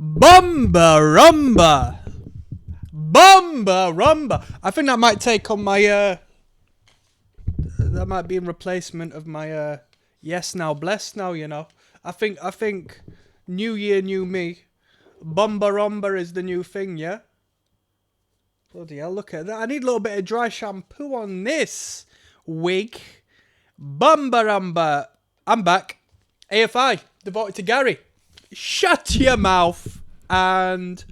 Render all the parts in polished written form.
Bumba rumba. Bumba rumba. I think that might take on my that might be in replacement of my yes now blessed now, you know. I think new year, new me. Bumba rumba is the new thing, yeah? Bloody hell, look at that. I need a little bit of dry shampoo on this wig. Bumba rumba. I'm back. AFI, devoted to Gary. Shut your mouth and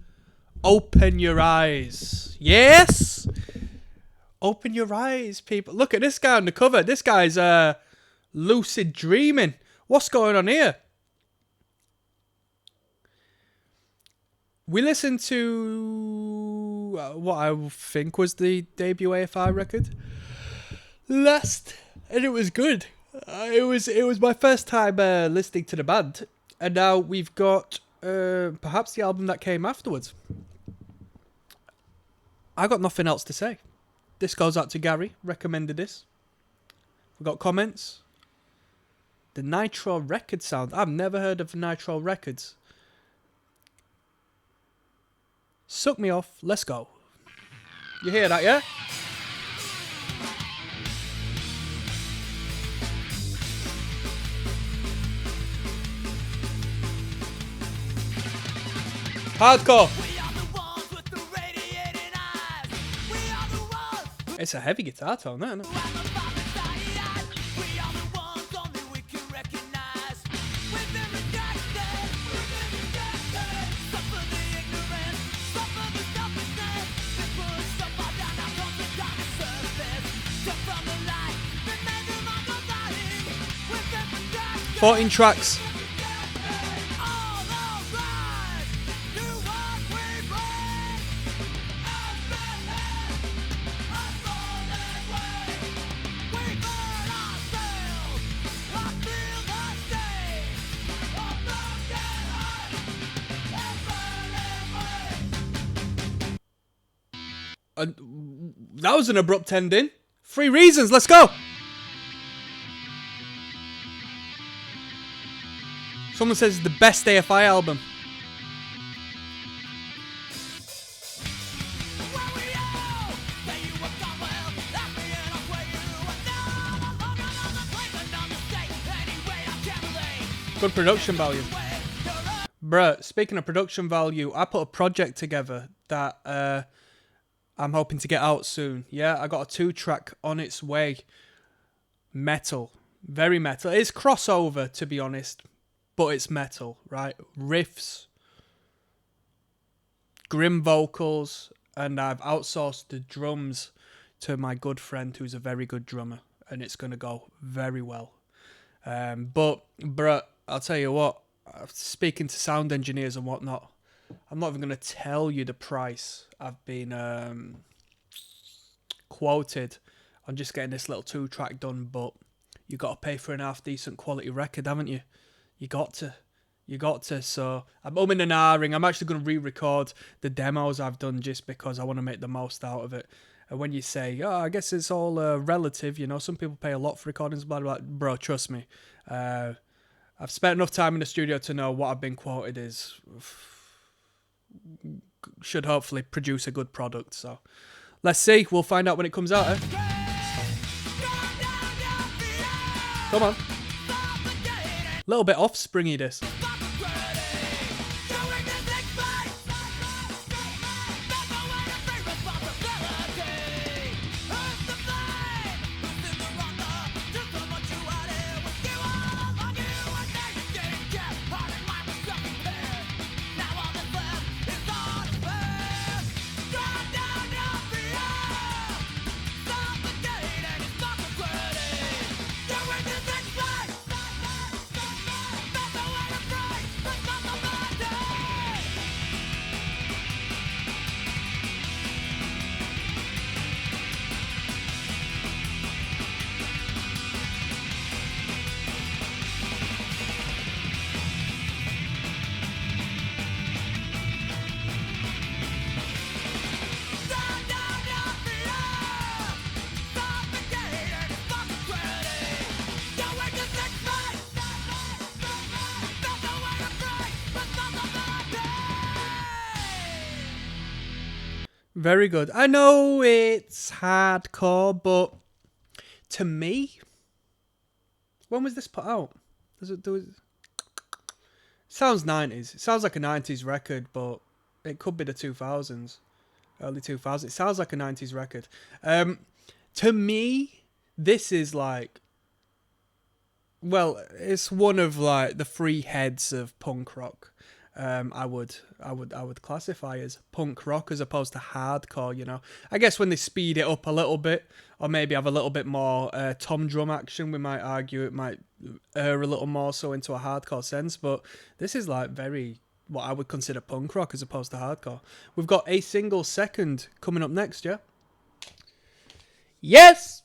open your eyes. Yes? Open your eyes, people. Look at this guy on the cover. This guy's lucid dreaming. What's going on here? We listened to what I think was the debut AFI record last, and it was good. It was my first time listening to the band, and now we've got perhaps the album that came afterwards. I got nothing else to say. This goes out to Gary. Recommended this. We got comments. The Nitro record sound. I've never heard of Nitro records. Suck me off. Let's go. You hear that, yeah? Hardcore. It's a heavy guitar tone, isn't it? "14 tracks. That was an abrupt ending. 3 reasons, let's go. Someone says it's the best AFI album. Good production value. Bruh, speaking of production value, I put a project together that I'm hoping to get out soon. Yeah, I got a 2-track on its way. Metal. Very metal. It's crossover, to be honest. But it's metal, right? Riffs. Grim vocals. And I've outsourced the drums to my good friend who's a very good drummer. And it's going to go very well. But, bruh, I'll tell you what. Speaking to sound engineers and whatnot, I'm not even going to tell you the price I've been quoted on just getting this little 2-track done, but you got to pay for an half decent quality record, haven't you? You got to. So I'm umming and ahhing. I'm actually going to re-record the demos I've done just because I want to make the most out of it. And when you say, oh, I guess it's all relative, you know, some people pay a lot for recordings, blah, blah, blah. Bro, trust me. I've spent enough time in the studio to know what I've been quoted is should hopefully produce a good product. So let's see. We'll find out when it comes out. Eh? Come on. A little bit offspringy this. Very good. I know it's hardcore, but to me, when was this put out? Sounds 90s. It sounds like a 90s record, but it could be the 2000s. Early 2000s. It sounds like a 90s record. To me, this is like... Well, it's one of like the three heads of punk rock. I would classify as punk rock as opposed to hardcore, you know. I guess when they speed it up a little bit, or maybe have a little bit more tom drum action, we might argue it might err a little more so into a hardcore sense. But this is like very what I would consider punk rock as opposed to hardcore. We've got A Single Second coming up next, yeah? Yes!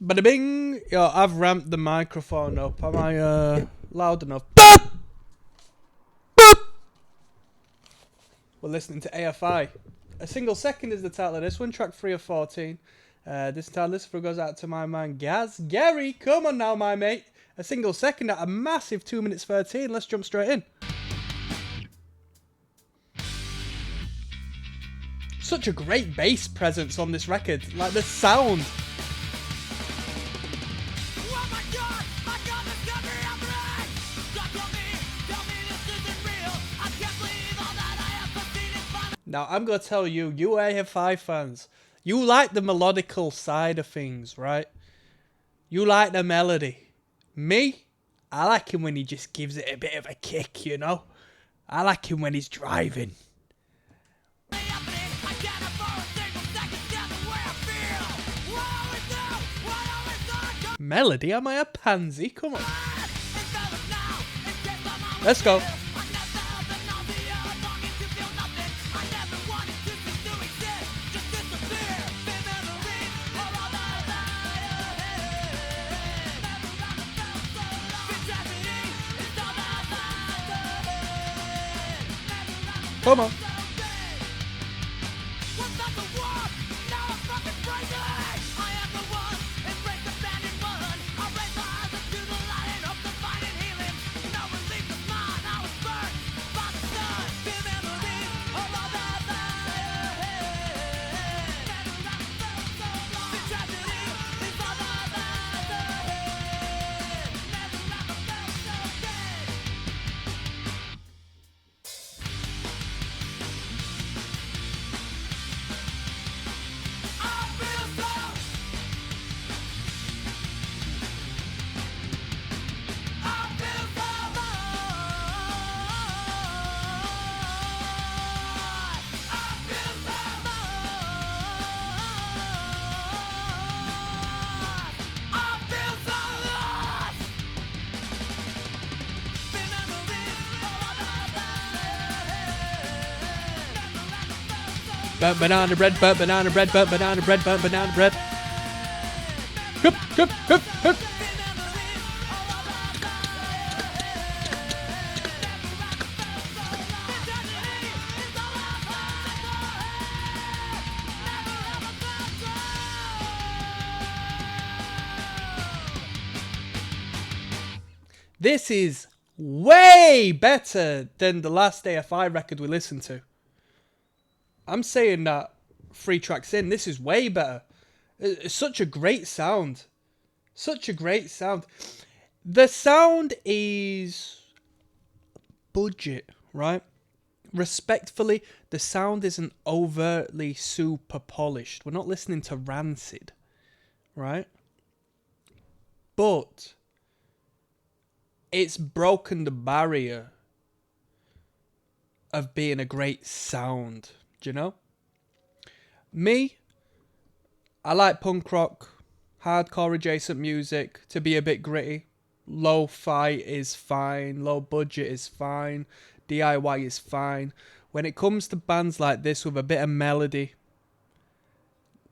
Bada bing! Yo, I've ramped the microphone up. Am I loud enough? Boop! Boop! We're listening to AFI. A Single Second is the title of this one, track 3 of 14. This time, this goes out to my man Gaz. Gary, come on now, my mate. A Single Second at a massive 2 minutes 13. Let's jump straight in. Such a great bass presence on this record. Like the sound. Now, I'm going to tell you, you AFI fans, you like the melodical side of things, right? You like the melody. Me, I like him when he just gives it a bit of a kick, you know? I like him when he's driving. Melody? Am I a pansy? Come on. Let's go. Come on. Burnt banana bread, burnt banana bread, burnt banana bread, burnt banana bread. Hup, hup, hup, hup. This is way better than the last AFI record we listened to. I'm saying that 3 tracks in, this is way better. It's such a great sound. Such a great sound. The sound is budget, right? Respectfully, the sound isn't overtly super polished. We're not listening to Rancid, right? But it's broken the barrier of being a great sound. Do you know? Me, I like punk rock, hardcore adjacent music to be a bit gritty. Lo-fi is fine, low budget is fine, DIY is fine. When it comes to bands like this with a bit of melody,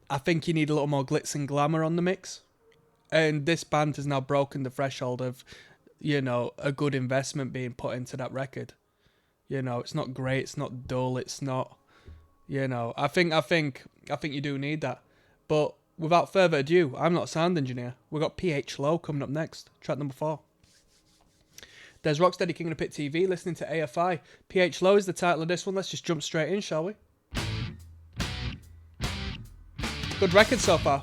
I think you need a little more glitz and glamour on the mix. And this band has now broken the threshold of, you know, a good investment being put into that record. You know, it's not great, it's not dull, it's not... You know, I think you do need that. But without further ado, I'm not a sound engineer. We've got PH Low coming up next, track number 4. There's Rocksteady King of the Pit TV, listening to AFI. PH Low is the title of this one. Let's just jump straight in, shall we? Good record so far.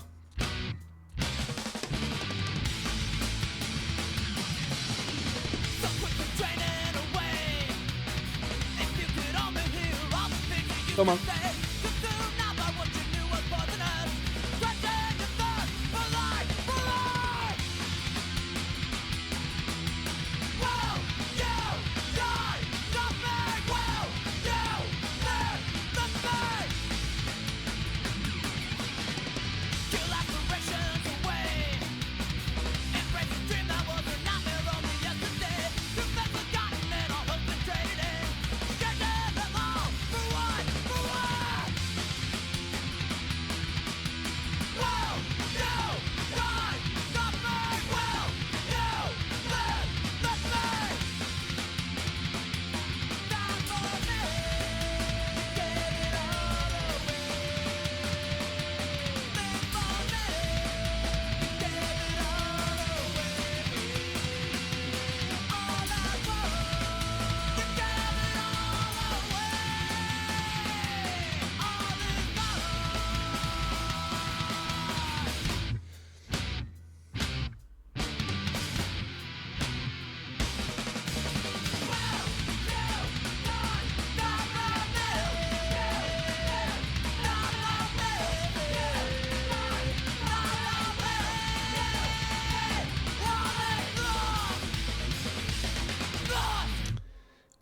Come on.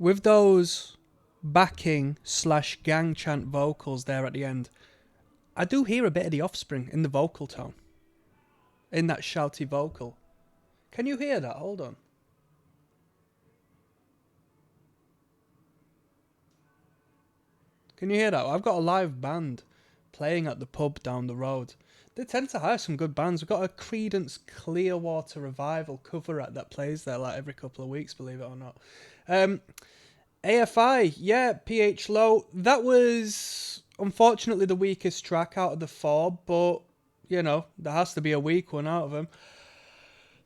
With those backing / gang chant vocals there at the end, I do hear a bit of the Offspring in the vocal tone. In that shouty vocal. Can you hear that? Hold on. Can you hear that? I've got a live band playing at the pub down the road. They tend to hire some good bands. We've got a Creedence Clearwater Revival cover act that plays there like every couple of weeks, believe it or not. AFI, yeah, pH low. That was unfortunately the weakest track out of the 4, but you know, there has to be a weak one out of them.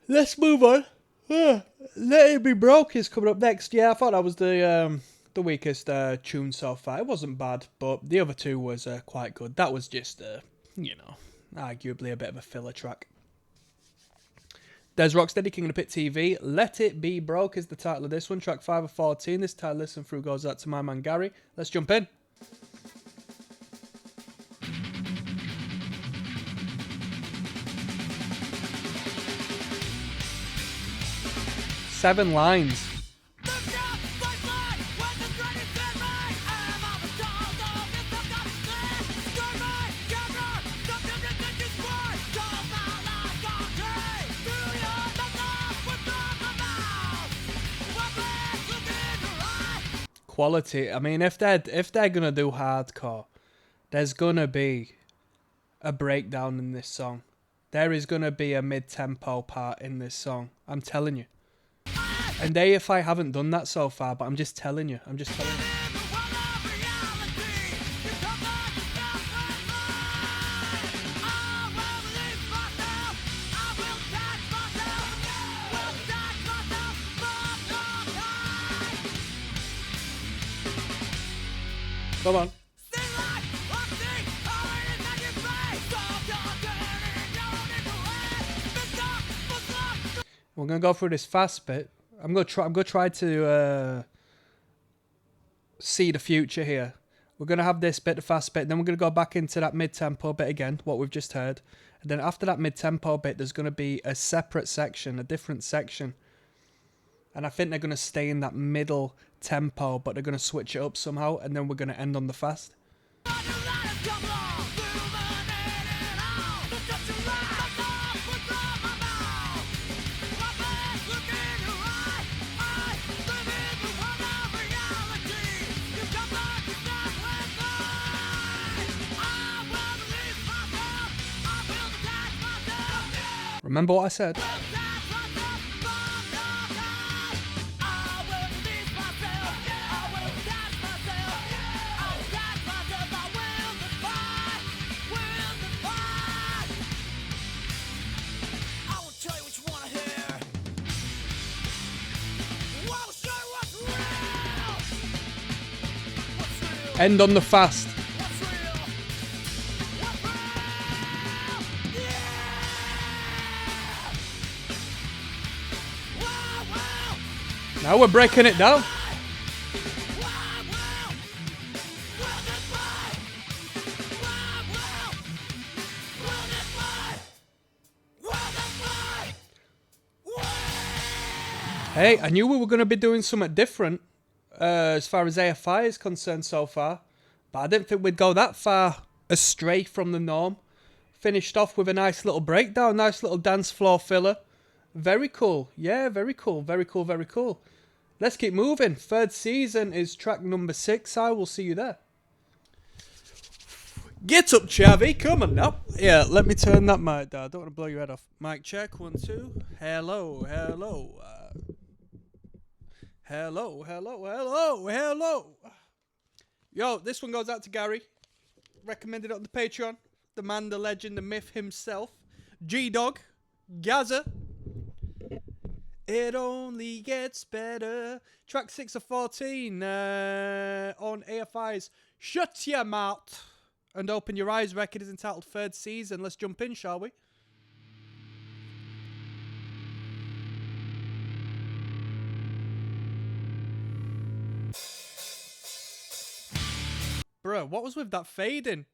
Let's move on. Let It Be Broke is coming up next. Yeah, I thought that was the weakest tune so far. It wasn't bad, but the other two was quite good. That was just, you know, arguably a bit of a filler track. There's ROCKSTEADY, King of the Pit TV. Let It Be Broke is the title of this one. Track 5 of 14. This title listen through goes out to my man Gary. Let's jump in. Seven lines. Quality. I mean, if they're gonna do hardcore, there's gonna be a breakdown in this song. There is gonna be a mid-tempo part in this song. I'm telling you. And AFI haven't done that so far, but I'm just telling you. I'm just telling you. Come on. We're gonna go through this fast bit. I'm gonna try to see the future here. We're gonna have this bit, the fast bit, then we're gonna go back into that mid-tempo bit again, what we've just heard. And then after that mid-tempo bit, there's gonna be a separate section, a different section. And I think they're gonna stay in that middle tempo, but they're gonna switch it up somehow, and then we're gonna end on the fast. Remember what I said? End on the fast. Now we're breaking it down. Hey, I knew we were going to be doing something different as far as AFI is concerned so far, but I didn't think we'd go that far astray from the norm. Finished off with a nice little breakdown, nice little dance floor filler. Very cool. Yeah, very cool, very cool, very cool. Let's keep moving. Third season is track number 6. I will see you there. Get up, Chavi. Come on now. Yeah, let me turn that mic down. I don't want to blow your head off. Mic check. 1, 2. Hello, hello. Hello, hello, hello, hello. Yo, this one goes out to Gary. Recommended it on the Patreon. The man, the legend, the myth himself. G-Dog. Gaza. It only gets better. Track 6 of 14 on AFI's Shut Your Mouth and Open Your Eyes record is entitled Third Season. Let's jump in, shall we? Bruh, what was with that fading?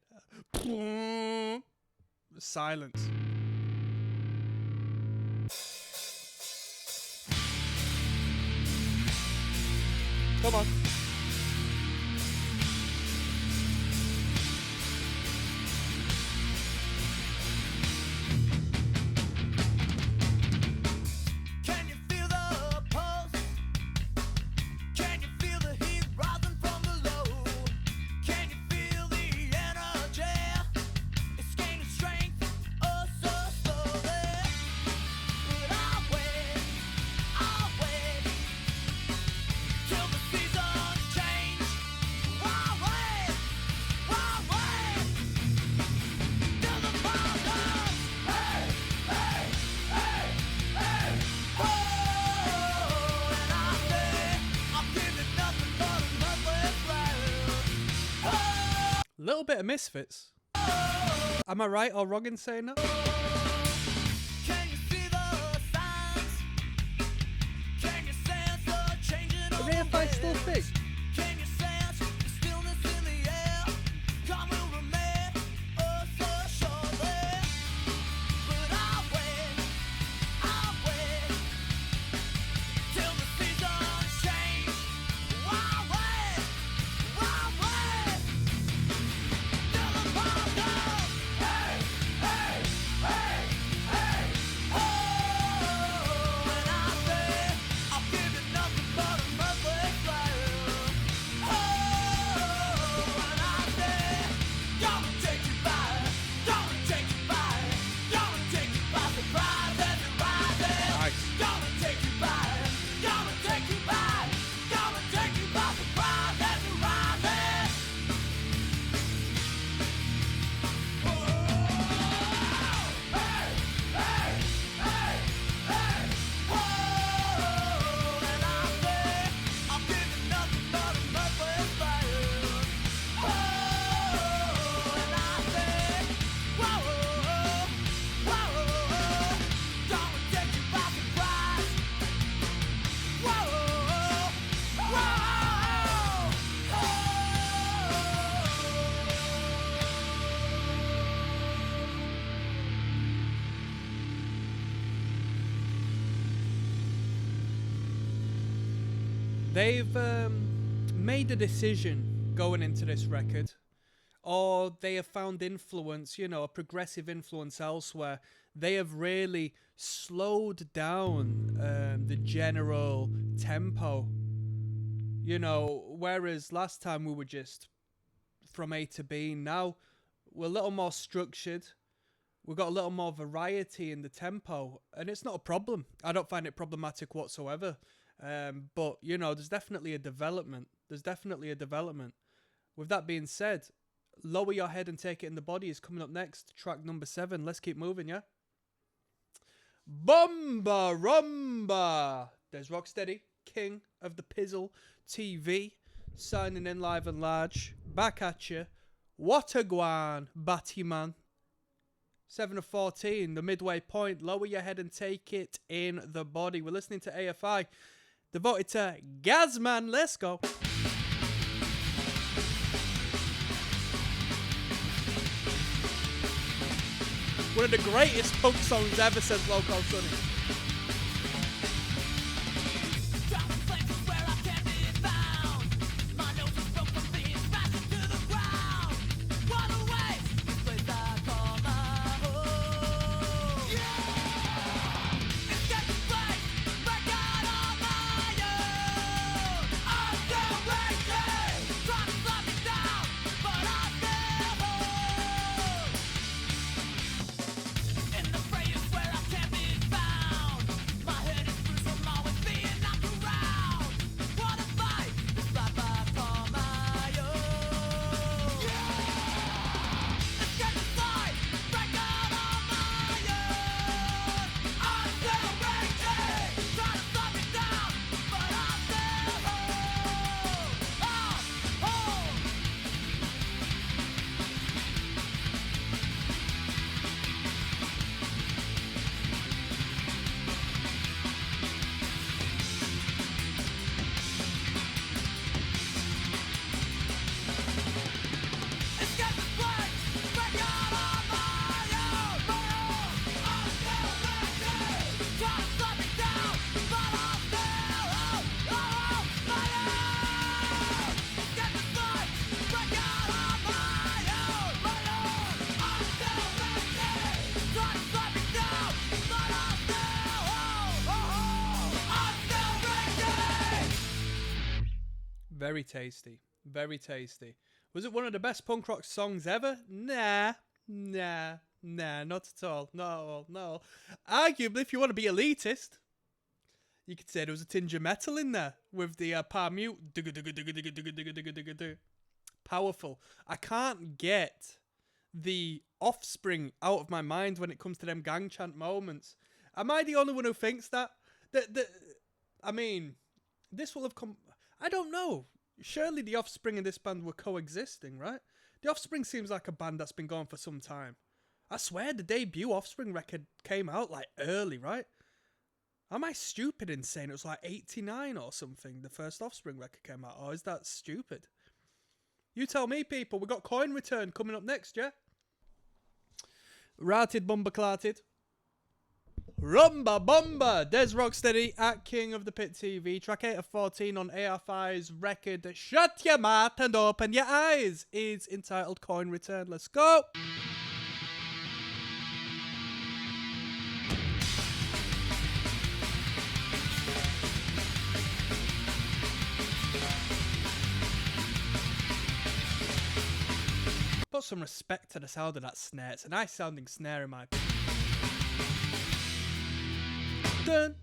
Silence. Come on. Can you feel the pulse? Can you feel the heat rising from below? Can you feel the energy? It's gaining strength, oh so slowly. But I'll wait till the seasons change. I'll wait till the fall comes. Hey, hey, hey, hey, oh, and I say I'll give it nothing but a monthly flare. Oh, Little bit of Misfits. Am I right or wrong in saying that? can you see the signs? Can you sense the changing of Are AFI the still thick? winds? Can you sense the stillness in the air? Time will remain oh so shortly. But I'll wait till the seasons change. I'll wait till the fall comes. Hey, hey, hey, hey, oh, and I say I'll give it nothing but a monthly flare. Oh, and I say gonna take you by surprise as it rises. Nice. Gonna take you by surprise as it rises. And I say I'll give it nothing but a monthly flare. And I say whoa, gonna take you by surprise. They've made a decision going into this record, or they have found influence, you know, a progressive influence elsewhere. They have really slowed down the general tempo, you know, whereas last time we were just from A to B. Now we're a little more structured. We've got a little more variety in the tempo, and it's not a problem. I don't find it problematic whatsoever. But, you know, there's definitely a development. With that being said, Lower Your Head and Take It in the Body is coming up next. Track number 7. Let's keep moving, yeah? Bomba Rumba! There's Rocksteady, king of the Pizzle TV, signing in live and large. Back at you. What a guan, Battyman. 7 of 14, the midway point. Lower Your Head and Take It in the Body. We're listening to AFI. devoted to Gazman. Let's go. One of the greatest punk songs ever, says Loco Sonny. Very tasty. Very tasty. Was it one of the best punk rock songs ever? Nah, not at all. No. Arguably, if you want to be elitist, you could say there was a tinge of metal in there with the par mute. Powerful. I can't get the Offspring out of my mind when it comes to them gang chant moments. Am I the only one who thinks that? I mean, this will have come... I don't know. Surely the Offspring and this band were coexisting, right? The Offspring seems like a band that's been going for some time. I swear the debut Offspring record came out like early, right? Am I stupid in saying it was like 89 or something, the first Offspring record came out? Or is that stupid? You tell me, people. We got Coin Return coming up next, yeah? Ratted Bumba Clarted. Rumba Bumba. Des Rocksteady at King of the Pit TV. Track 8 of 14 on AFI's record Shut Your Mouth and Open Your Eyes is entitled Coin Return. Let's go. Put some respect to the sound of that snare. It's a nice sounding snare in my opinion. Dun.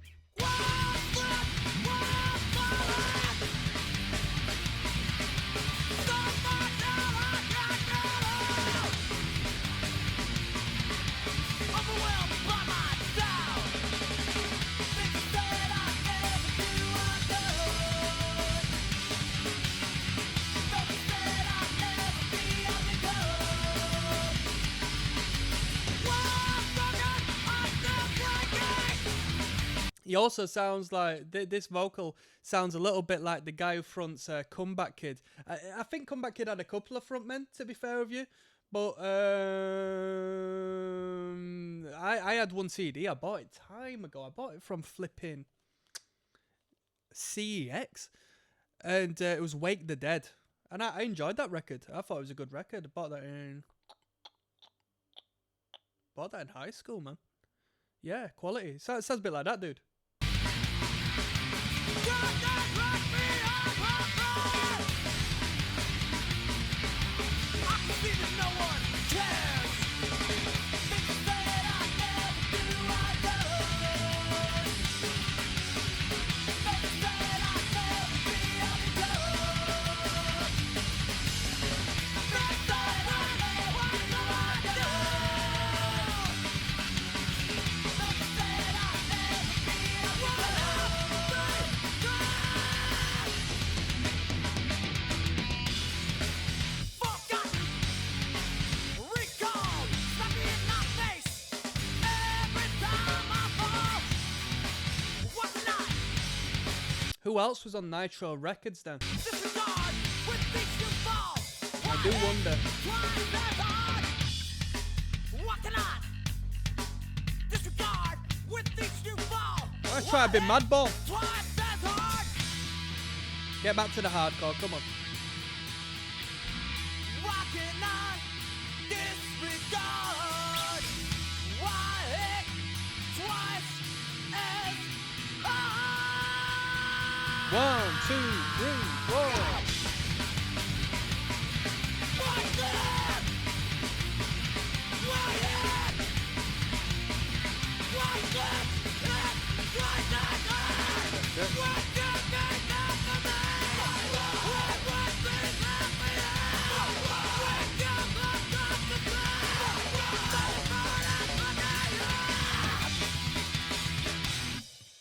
He also sounds like, this vocal sounds a little bit like the guy who fronts Comeback Kid. I think Comeback Kid had a couple of frontmen, to be fair with you. But I had one CD. I bought it time ago. I bought it from flipping CEX. And it was Wake the Dead. And I enjoyed that record. I thought it was a good record. I bought that in high school, man. Yeah, quality. Sounds a bit like that, dude. Recall! Who else was on Nitro Records then? Disregard with things you fall. I do wonder. Twice as hard. What cannot? Disregard with things you fall. Let's try a bit Madball. Twice as hard. Get back to the hardcore, come on. Why can I disregard? Why twice as hard? 1, 2, 3, 4. Why that? Why that? Why that? Why that? What can they do to me? What things have me out? When you look up to me,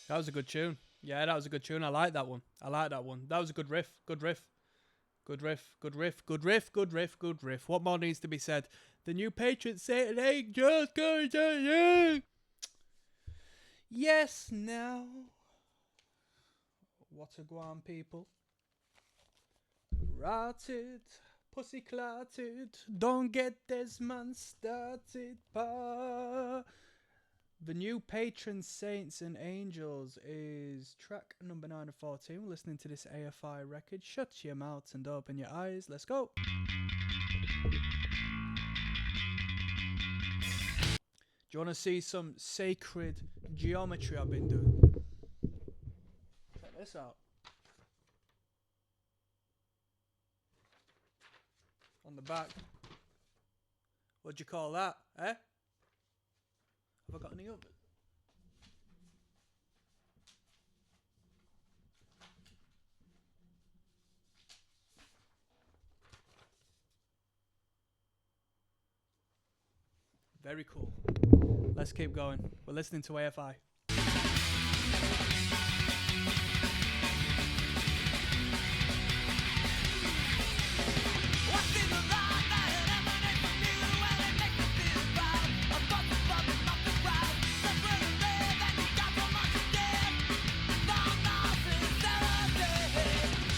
That was a good tune. Yeah, that was a good tune. I like that one. I like that one. That was a good riff. Good riff. Good riff. Good riff. Good riff. Good riff. Good riff. What more needs to be said? The new patron saint ain't just going to you. Yes, now. What a guan, people. Rotted. Pussy clotted. Don't get this man started. Pa. The new patron saints and angels is track number 9 of 14. We're listening to this AFI record. Shut your mouth and open your eyes. Let's go. Do you want to see some sacred geometry I've been doing? Check this out. On the back. What'd you call that, eh? Have I got any others? Very cool. Let's keep going. We're listening to AFI. What's in the line that emanates from you and it makes me feel bad? A bunch of bugging off the ground. That's where you live and you got so much to give. Long lost sincerity.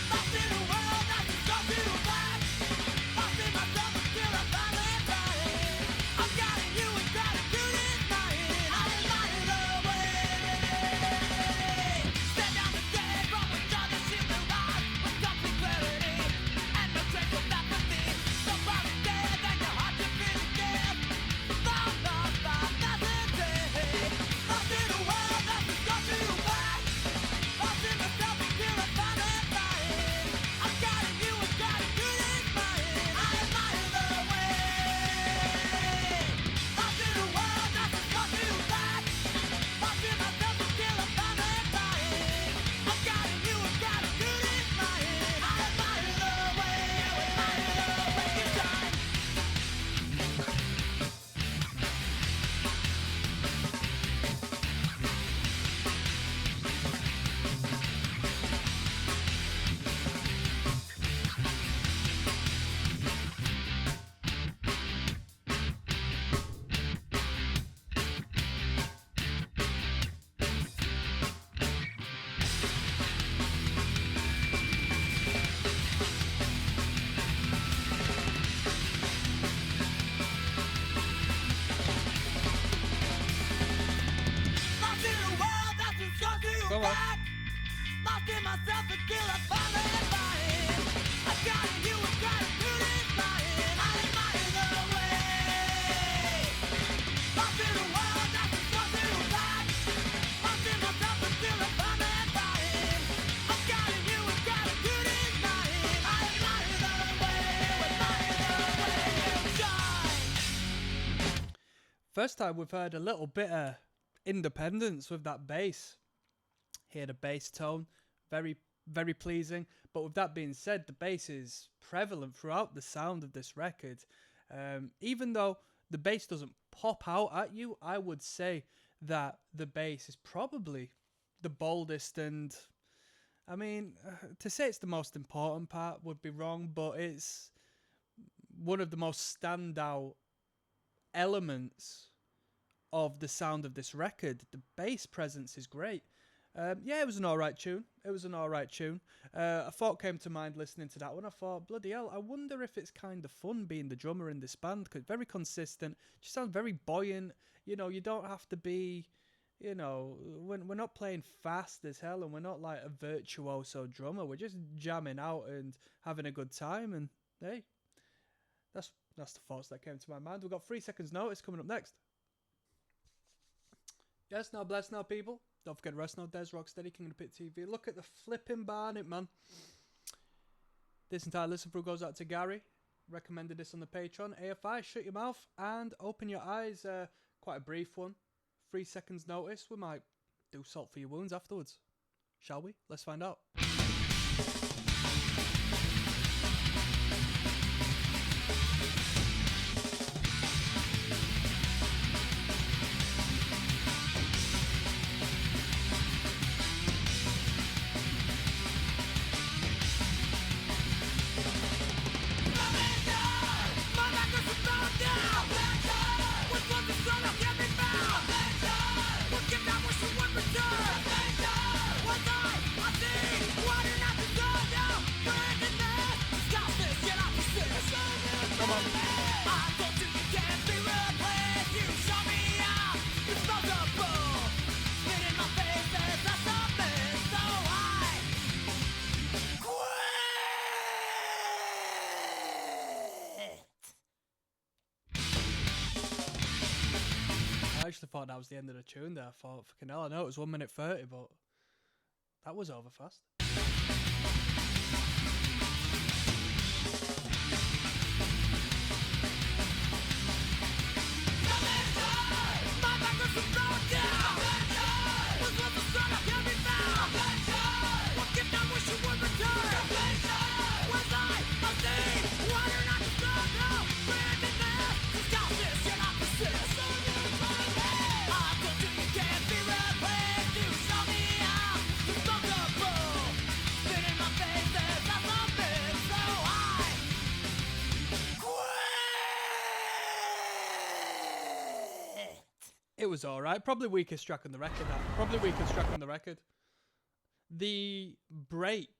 Lost in a world that's so too bad. Lost in myself until I finally find it. I'm guiding you and gratitude is mine. I admire the way. Stand down the dead from which others seem to rise. With complete clarity and no trace of apathy. So far it's dead and your heart you feel again. Long lost by necessity. Lost in a world that's so too bad. Lost in myself until I finally find it. I'm guiding you and gratitude is mine. I admire the way. Lost in a world that's so too bad. Lost in myself until I finally find it. I'm guiding you and gratitude is mine. I admire the way. Admire the way you shine. Lost in a world that's so too Come on. bad. Lost in myself until I finally find it. I'm guiding you and gratitude is mine. I admire the way. Lost in a world that's so too bad. Lost in myself until I finally find it. I'm guiding you and gratitude is mine. I admire the way you shine. First time we've heard a little bit of independence with that bass. Hear the bass tone. Very, very pleasing. But with that being said, the bass is prevalent throughout the sound of this record. Even though the bass doesn't pop out at you, I would say that the bass is probably the boldest and, I mean, to say it's the most important part would be wrong, but it's one of the most standout elements of the sound of this record. The bass presence is great. Yeah, it was an alright tune. It was an alright tune. A thought came to mind listening to that one. I thought, bloody hell, I wonder if it's kind of fun being the drummer in this band, because very consistent. Just sounds very buoyant. You know, you don't have to be, you know, we're not playing fast as hell, and we're not like a virtuoso drummer. We're just jamming out and having a good time. And hey, that's the thoughts that came to my mind. We've got 3 seconds notice coming up next. Yes, now bless now, people. Don't forget to rest now. Des Rocksteady, King of the Pit TV. Look at the flipping barnet, man. This entire listen through goes out to Gary. Recommended this on the Patreon. AFI, shut your mouth and open your eyes. Quite a brief one. 3 seconds notice. We might do salt for your wounds afterwards. Shall we? Let's find out. I actually thought that was the end of the tune there. I thought, fucking hell, I know it was 1 minute 30, but that was over fast. It was alright. Probably weakest track on the record. That. Probably weakest track on the record. The break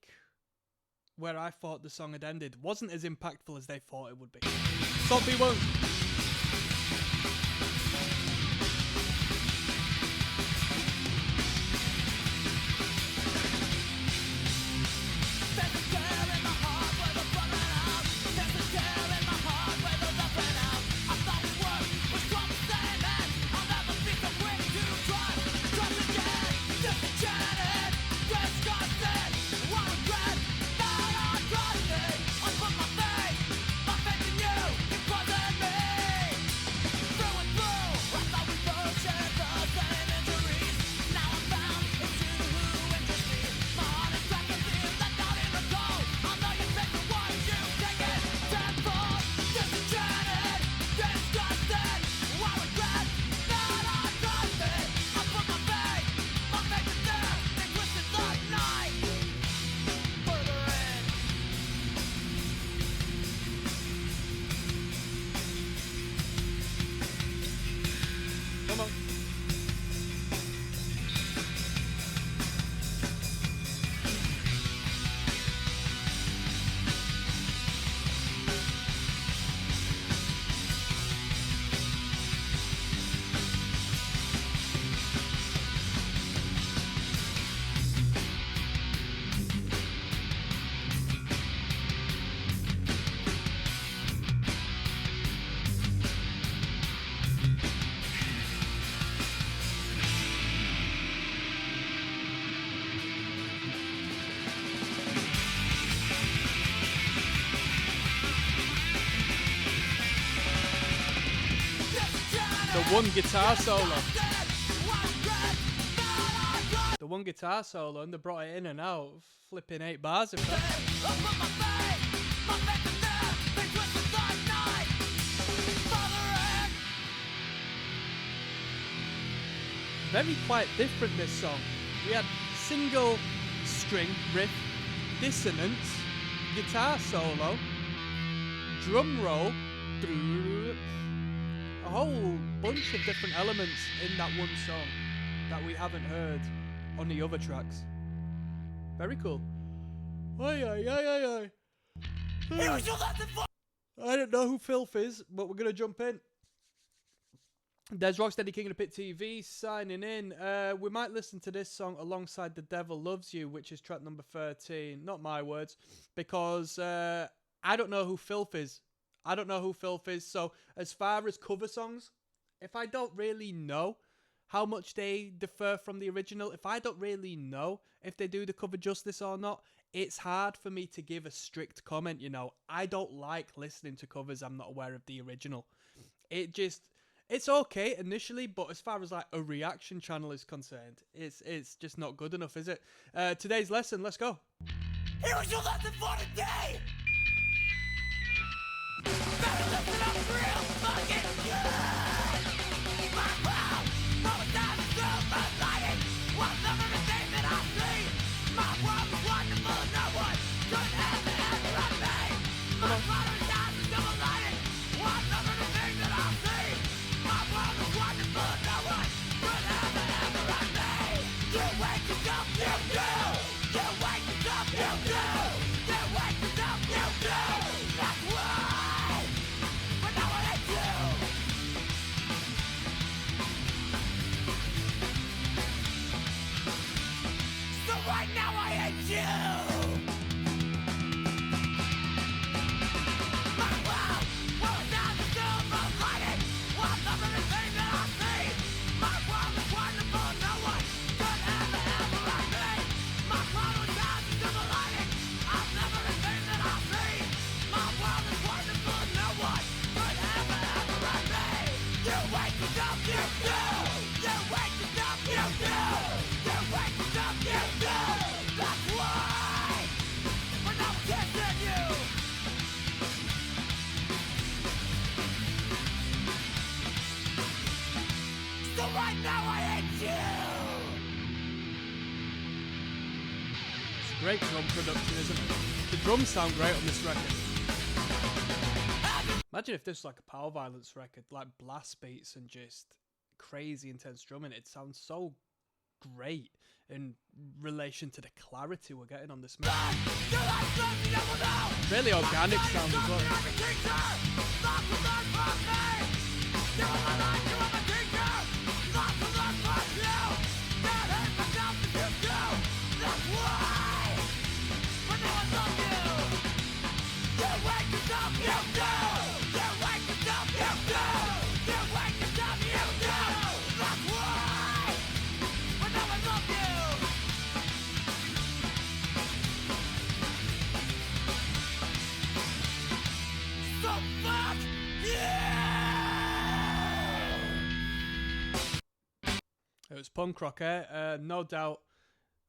where I thought the song had ended wasn't as impactful as they thought it would be. Sophie won't. One guitar solo. The one guitar solo, and they brought it in and out, flipping 8 bars of that. Very quite different, this song. We had single string riff, dissonance, guitar solo, drum roll, a whole bunch of different elements in that one song that we haven't heard on the other tracks. Very cool. Oi, oi, oi, oi, oi. I don't know who Filth is, but we're going to jump in. There's Rocksteady King of the Pit TV signing in. We might listen to this song alongside The Devil Loves You, which is track number 13. Not my words, because I don't know who Filth is. I don't know who Filth is. So as far as cover songs, if I don't really know how much they differ from the original, if I don't really know if they do the cover justice or not, it's hard for me to give a strict comment, you know. I don't like listening to covers I'm not aware of the original. It's okay initially, but as far as like a reaction channel is concerned, it's just not good enough, is it? Today's lesson, let's go. Here was your lesson for today! Better listen up real fucking good! My wow! All the time is still moonlighting! What's up everything that I see? My world is wonderful, no one could ever on me! My father's eyes is still lighting! What's up everything that I see? My world is wonderful, no one could ever on me! You wake up, you do! You wake up, you do! You wake up, you do! That's why! But now what I do! So right now I hate you! My world, well it's not the silver lighting. What's up everything that I see? My world is wonderful, no one could ever on me. My world is not the silver lighting. I've never everything that I see. My world is wonderful, no one could ever on me. You wake up, you do! You wake up, you do! You wake up, you do! That's why! We're not kissing you! So right now I hate you! It's great drum production, isn't it? The drums sound great on this record. Imagine if this was like a Power Violence record, like blast beats and just crazy intense drumming. It sounds so great in relation to the clarity we're getting on this mix. Really organic sound as well. So fuck It was punk rock, eh? No doubt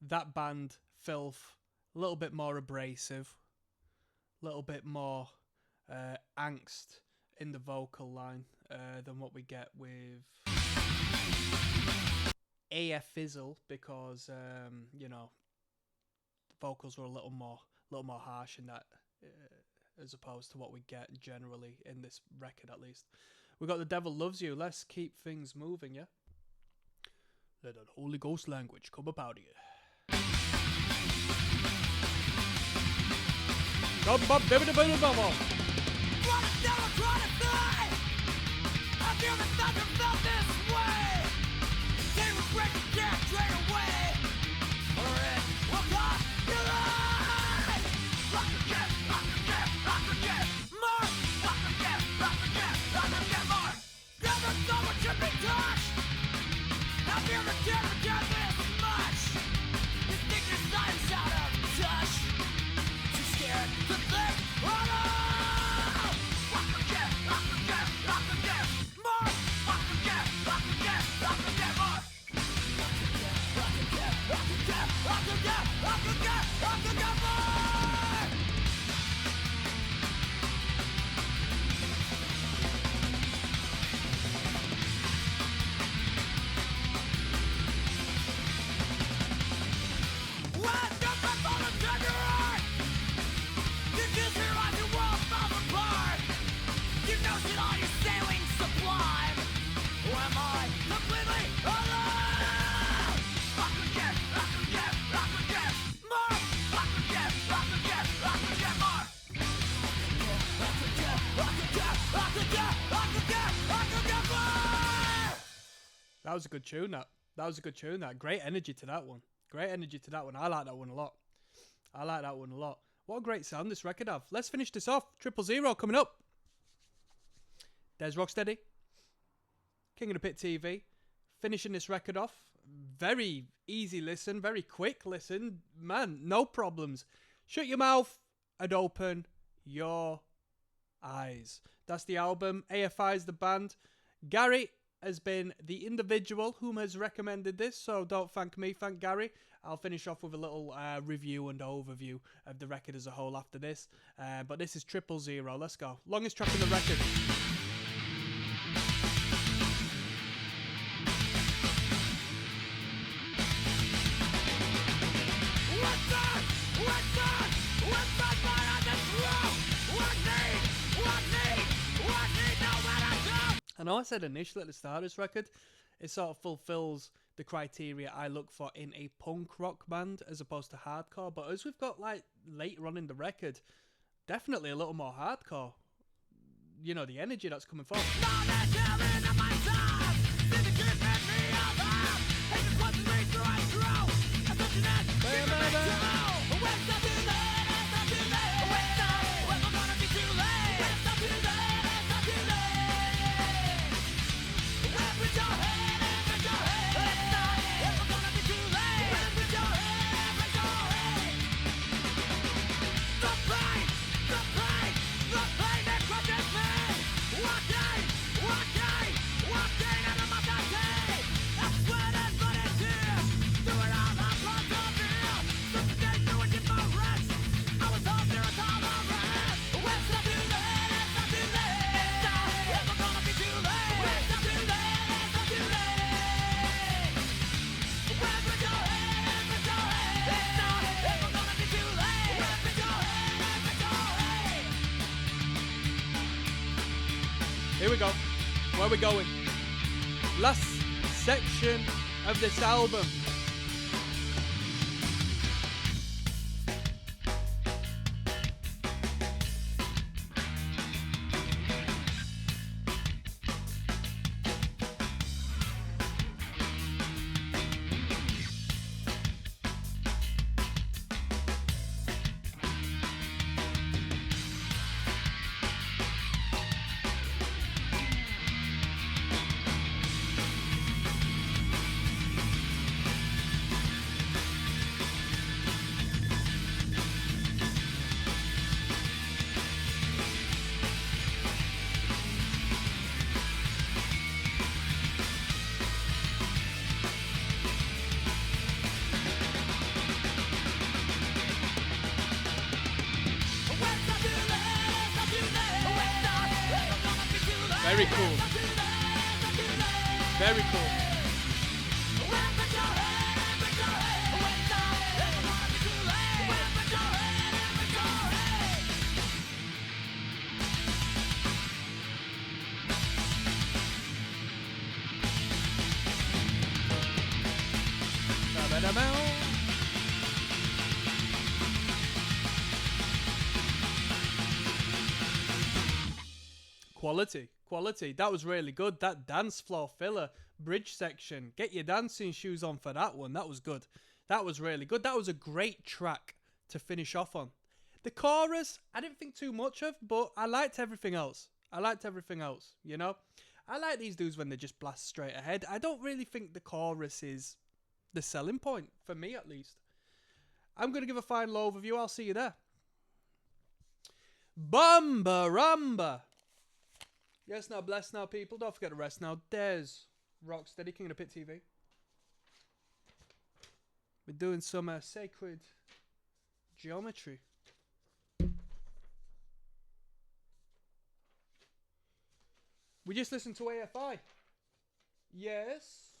that band, Filth, a little bit more abrasive, a little bit more angst in the vocal line than what we get with AFI, because you know, the vocals were a little more harsh in that, as opposed to what we get generally in this record, at least. We got The Devil Loves You. Let's keep things moving, yeah. Let that Holy Ghost language come up out of you. Come up, baby, baby, baby. I feel the thunder felt this way. They will break the gap straight away. Or it will cost your life. Rock again, rock again, rock again. More. Rock again, rock again, rock again, more. Never someone should be touched. I feel the terror get this much. You think your sign's out of touch. Too scared to think, oh no. Rock again, rock again, rock again. More. Rock again. That was a good tune, that. That was a good tune, that. Great energy to that one. Great energy to that one. I like that one a lot. I like that one a lot. What a great sound this record have. Let's finish this off. 000 coming up. There's Rocksteady. King of the Pit TV. Finishing this record off. Very easy listen. Very quick listen. Man, no problems. Shut your mouth and open your eyes. That's the album. AFI is the band. Gary has been the individual whom has recommended this, so don't thank me, thank Gary. I'll finish off with a little review and overview of the record as a whole after this. But this is 000. Let's go. Longest track on the record. I know I said initially at the start of this record, it sort of fulfills the criteria I look for in a punk rock band as opposed to hardcore. But as we've got like later on in the record, definitely a little more hardcore. You know, the energy that's coming forward. Here we go. Where are we going? Last section of this album. Very cool. Very cool. Quality. That was really good. That dance floor filler bridge section. Get your dancing shoes on for that one. That was good. That was really good. That was a great track to finish off on. The chorus, I didn't think too much of, but I liked everything else. You know? I like these dudes when they just blast straight ahead. I don't really think the chorus is the selling point, for me at least. I'm going to give a final overview. I'll see you there. Bumba Rumba. Yes, now, bless now, people. Don't forget to rest now. There's Rocksteady, King of the Pit TV. We're doing some sacred geometry. We just listened to AFI. Yes.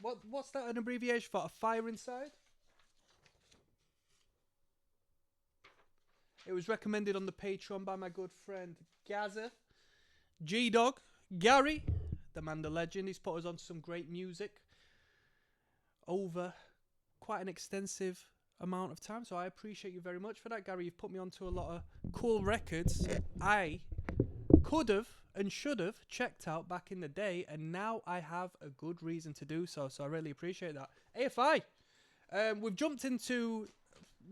What's that an abbreviation for? A fire inside? It was recommended on the Patreon by my good friend Gaza. G-Dog, Gary, the man, the legend. He's put us on some great music over quite an extensive amount of time. So I appreciate you very much for that, Gary. You've put me onto a lot of cool records I could have and should have checked out back in the day, and now I have a good reason to do so. So I really appreciate that. AFI. We've jumped into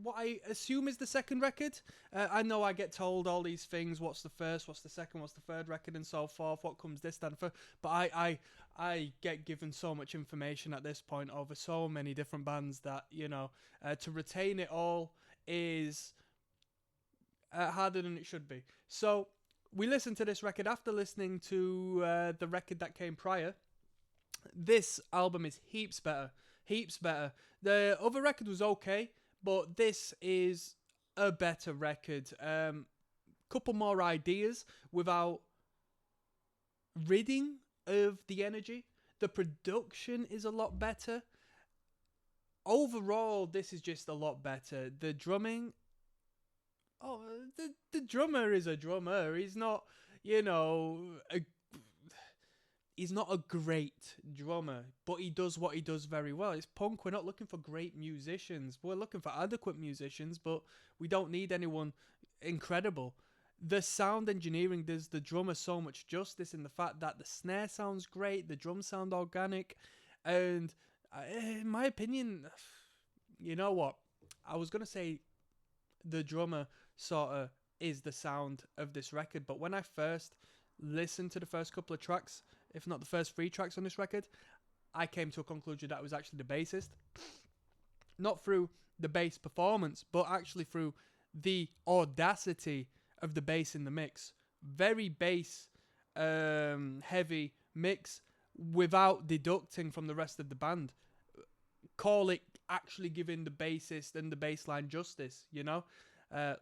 what I assume is the second record. I know I get told all these things. What's the first? What's the second? What's the third record? And so forth. What comes this, then? But I get given so much information at this point over so many different bands that, you know, to retain it all is harder than it should be. So we listened to this record after listening to the record that came prior. This album is heaps better. Heaps better. The other record was okay, but this is a better record. Couple more ideas without ridding of the energy. The production is a lot better. Overall, this is just a lot better. The drumming... Oh, the drummer is a drummer. He's not, you know... He's not a great drummer, but he does what he does very well. It's punk. We're not looking for great musicians. We're looking for adequate musicians, but we don't need anyone incredible. The sound engineering does the drummer so much justice in the fact that the snare sounds great, the drums sound organic, and in my opinion, you know what? I was going to say the drummer sort of is the sound of this record, but when I first listened to the first couple of tracks, if not the first 3 tracks on this record, I came to a conclusion that it was actually the bassist. Not through the bass performance, but actually through the audacity of the bass in the mix. Very bass heavy mix without deducting from the rest of the band. Call it actually giving the bassist and the bass line justice, you know?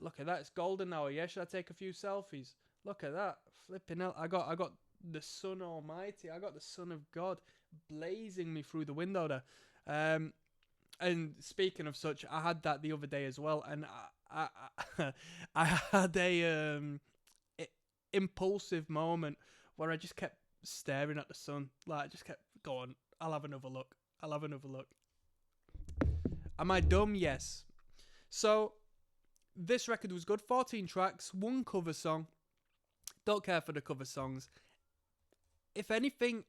Look at that, it's golden hour. Yeah, should I take a few selfies? Look at that. Flipping hell. I got the Son Almighty. I got the Son of God blazing me through the window there. And speaking of such, I had that the other day as well. And I had a impulsive moment where I just kept staring at the sun. Like, I just kept going, I'll have another look. I'll have another look. Am I dumb? Yes. So, this record was good. 14 tracks, 1 cover song. Don't care for the cover songs. If anything,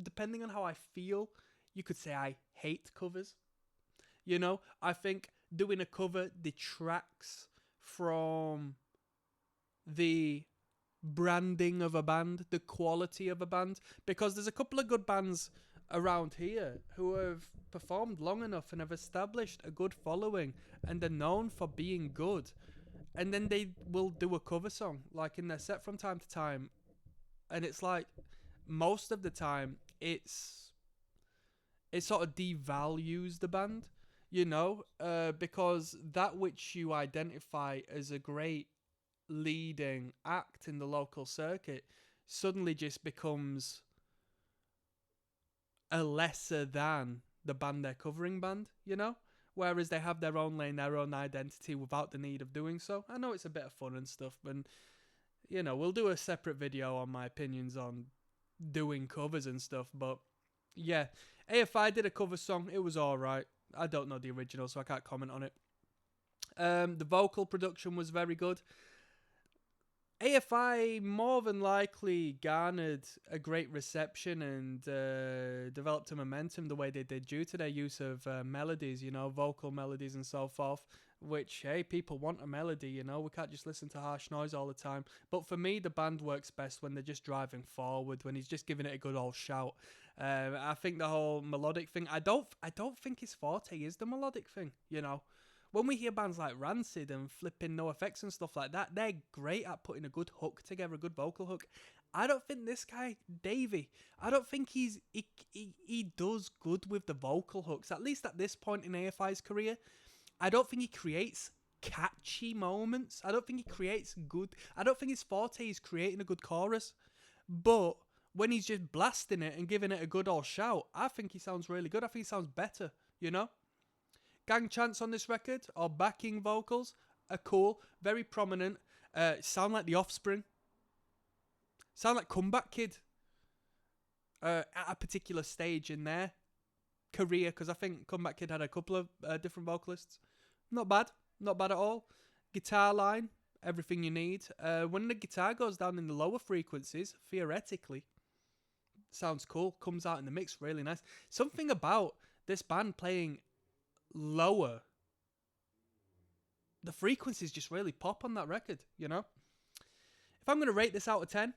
depending on how I feel, you could say I hate covers. You know, I think doing a cover detracts from the branding of a band, the quality of a band, because there's a couple of good bands around here who have performed long enough and have established a good following and are known for being good. And then they will do a cover song, like in their set from time to time. And it's like, most of the time, it sort of devalues the band, you know? Because that which you identify as a great leading act in the local circuit suddenly just becomes a lesser than the band they're covering band, you know? Whereas they have their own lane, their own identity without the need of doing so. I know it's a bit of fun and stuff, but, you know, we'll do a separate video on my opinions on doing covers and stuff. But, yeah, AFI did a cover song. It was alright. I don't know the original, so I can't comment on it. The vocal production was very good. AFI more than likely garnered a great reception and developed a momentum the way they did due to their use of melodies, you know, vocal melodies and so forth, which, hey, people want a melody, you know, we can't just listen to harsh noise all the time. But for me, the band works best when they're just driving forward, when he's just giving it a good old shout. I think the whole melodic thing, I don't think his forte is the melodic thing, you know. When we hear bands like Rancid and flipping No Effects and stuff like that, they're great at putting a good hook together, a good vocal hook. I don't think this guy, Davey, I don't think he does good with the vocal hooks, at least at this point in AFI's career. I don't think he creates catchy moments. I don't think he creates good... I don't think his forte is creating a good chorus. But when he's just blasting it and giving it a good old shout, I think he sounds really good. I think he sounds better, you know? Gang chants on this record, or backing vocals, are cool, very prominent, sound like The Offspring, sound like Comeback Kid, at a particular stage in their career, because I think Comeback Kid had a couple of different vocalists. Not bad at all. Guitar line, everything you need. When the guitar goes down in the lower frequencies, theoretically, sounds cool. Comes out in the mix really nice. Something about this band playing lower, the frequencies just really pop on that record, you know? If I'm going to rate this out of 10,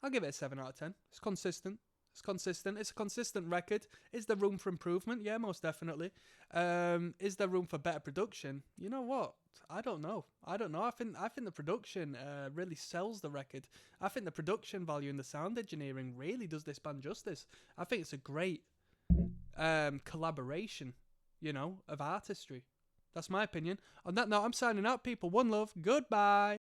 I'll give it a 7 out of 10. It's consistent. It's consistent. It's a consistent record. Is there room for improvement? Yeah, most definitely. Is there room for better production? You know what? I don't know. I think the production really sells the record. I think the production value and the sound engineering really does this band justice. I think it's a great collaboration, you know, of artistry. That's my opinion. On that note, I'm signing out, people. One love. Goodbye.